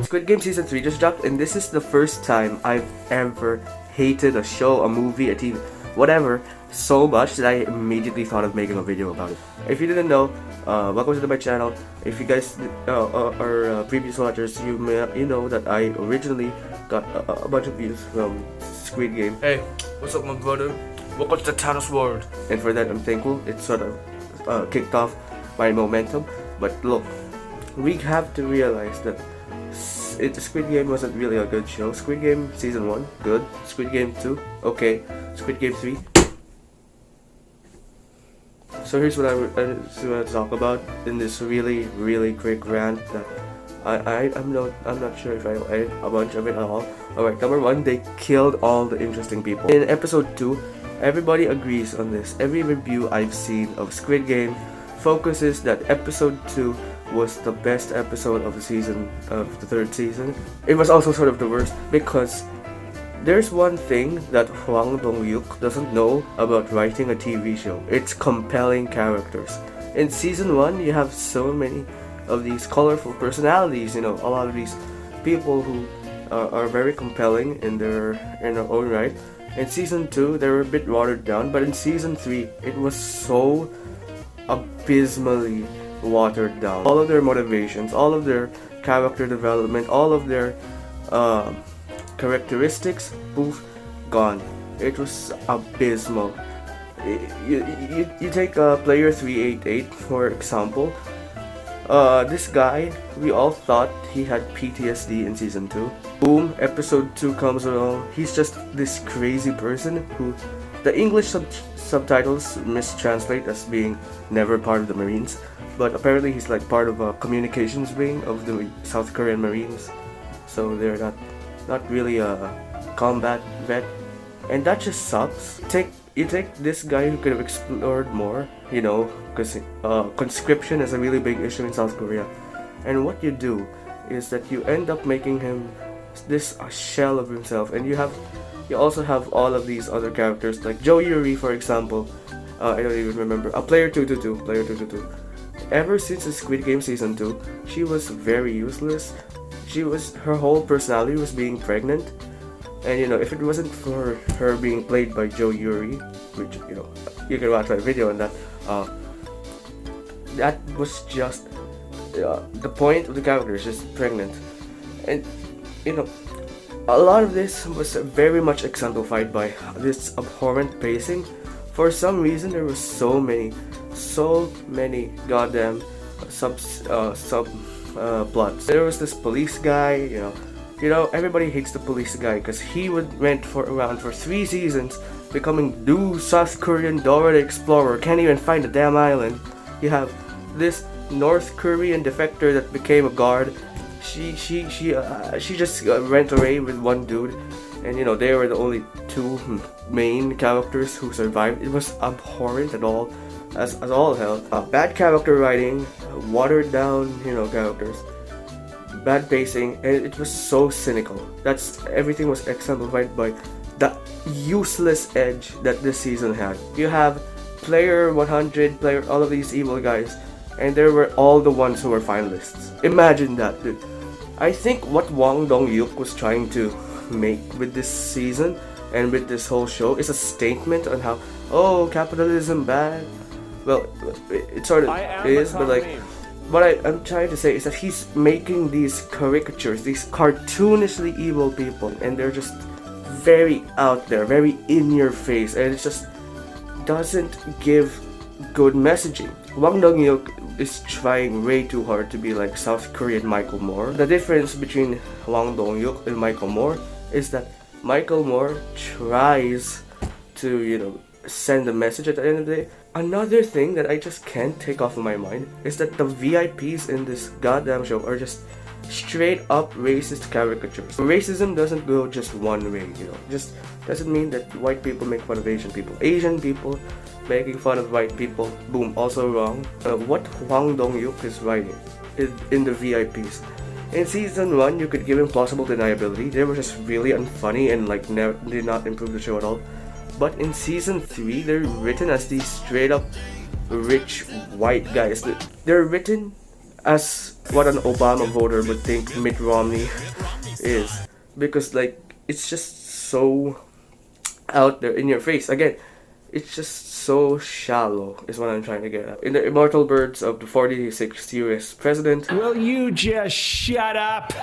Squid Game Season 3 just dropped, and this is the first time I've ever hated a show, a movie, a TV, whatever, so much that I immediately thought of making a video about it. If you didn't know, welcome to my channel. If you guys are previous watchers, you know that I originally got a bunch of views from Squid Game. Hey, what's up, my brother? Welcome to the Thanos world. And for that, I'm thankful. It sort of kicked off my momentum. But look, we have to realize that Squid Game wasn't really a good show. Squid Game Season 1, good. Squid Game 2, okay. Squid Game 3. So here's what I want to talk about in this really quick rant that I'm not sure if I'll edit a bunch of it at all. Alright, number 1, they killed all the interesting people. In episode 2, everybody agrees on this. Every review I've seen of Squid Game focuses that episode 2 was the best episode of the season, of the 3rd season. It was also sort of the worst because there's one thing that Hwang Dong-hyuk doesn't know about writing a TV show. It's compelling characters. In season 1, you have so many of these colorful personalities, a lot of these people who are very compelling in their own right. In season 2, they were a bit watered down, but in season 3, it was so abysmally watered down. All of their motivations, all of their character development, all of their characteristics, poof, gone. It was abysmal. You take player 388 for example. This guy, we all thought he had PTSD in season 2. Boom, episode 2 comes along. He's just this crazy person who the English subtitles mistranslate as being never part of the Marines, but apparently he's like part of a communications wing of the South Korean Marines, so they're not really a combat vet, and that just sucks. You take this guy who could have explored more, because conscription is a really big issue in South Korea, and what you do is that you end up making him this shell of himself, and you also have all of these other characters like Jo Yuri, for example. I don't even remember. Player 222. Ever since the Squid Game Season 2, she was very useless. Her whole personality was being pregnant, and if it wasn't for her being played by Jo Yuri, which you can watch my video on that, that was just the point of the character is just pregnant, and a lot of this was very much exemplified by this abhorrent pacing. For some reason, there was so many goddamn plots. There was this police guy, everybody hates the police guy because he went around for 3 seasons becoming new South Korean Dora the Explorer, can't even find a damn island. You have this North Korean defector that became a guard. She just ran away with one dude, and they were the only 2 main characters who survived. It was abhorrent at all, as all hell. Bad character writing, watered down, characters, bad pacing, and it was so cynical. Everything was exemplified by the useless edge that this season had. You have player 100, all of these evil guys, and they were all the ones who were finalists. Imagine that, dude. I think what Hwang Dong-hyuk was trying to make with this season and with this whole show is a statement on how, capitalism bad. Well, it sort of is, but like, what I'm trying to say is that he's making these caricatures, these cartoonishly evil people, and they're just very out there, very in your face, and it just doesn't give good messaging. Hwang Dong-hyuk is trying way too hard to be like South Korean Michael Moore. The difference between Hwang Dong-hyuk and Michael Moore is that Michael Moore tries to, send a message at the end of the day. Another thing that I just can't take off of my mind is that the VIPs in this goddamn show are just straight up racist caricatures. Racism doesn't go just one way, just doesn't mean that white people make fun of Asian people. Asian people making fun of white people, boom, also wrong. What Hwang Dong-hyuk is writing in the VIPs. In season 1, you could give him plausible deniability. They were just really unfunny and did not improve the show at all. But in season 3, they're written as these straight up rich white guys. They're written as what an Obama voter would think Mitt Romney is, because like it's just so out there in your face. Again, it's just so shallow is what I'm trying to get at. In the immortal words of the 46th US president, Will you just shut up?